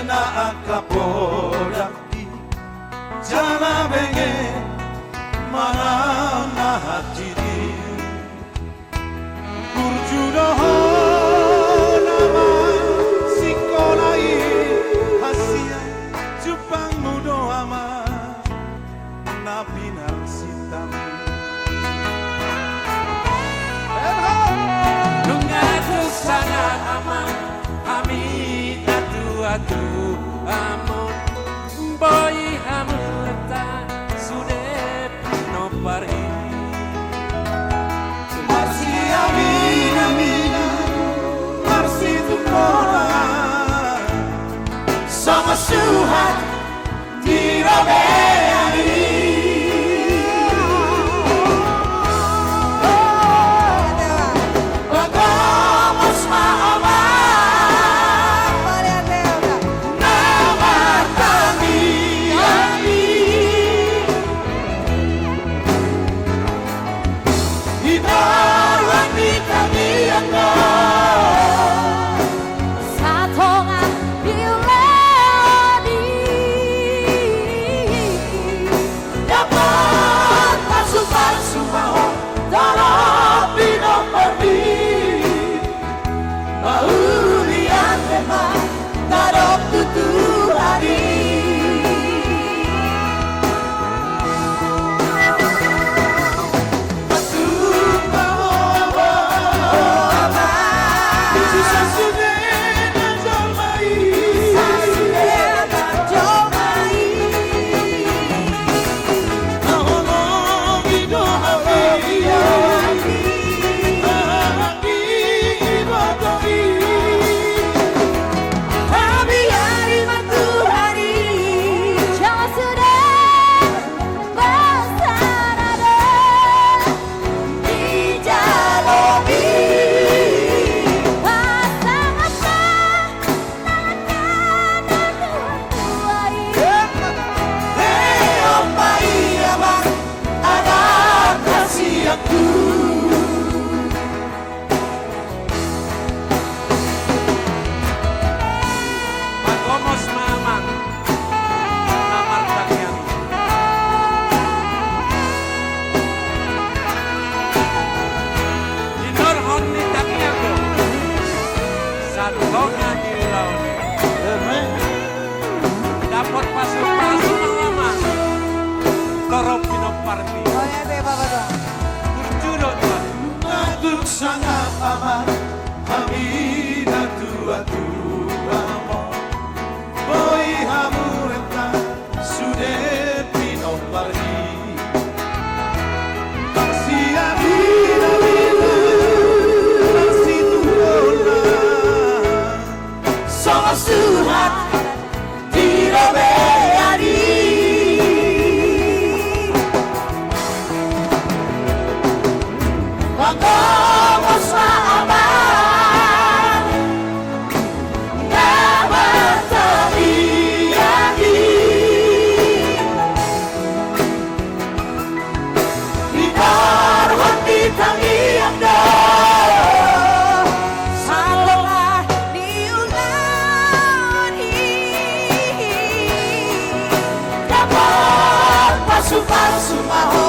na akapodaki jana benge mana na hatiri kurjudo nama sikolai hasia jupang mudo ama napinar sitam Nungatu sana aman Hamida atu amon boy hamurta sude no pari Marsi amina mina Marsi tu kora Sama suhat dirabeani Dapat pasuk-pasuk mama Korop pinoparti Oh ya deh Bapak doang. Kurjudo tuan Natuk sangat aman Hamida tua mo Boy hamureta Sude pinoparti Marsi amina mina Marsi tu kora Sama suhat dirabeani Vamos a amar Nama teriyaki Di darwan di tangi anda Salonga diulani Dapat pasu-pasu maho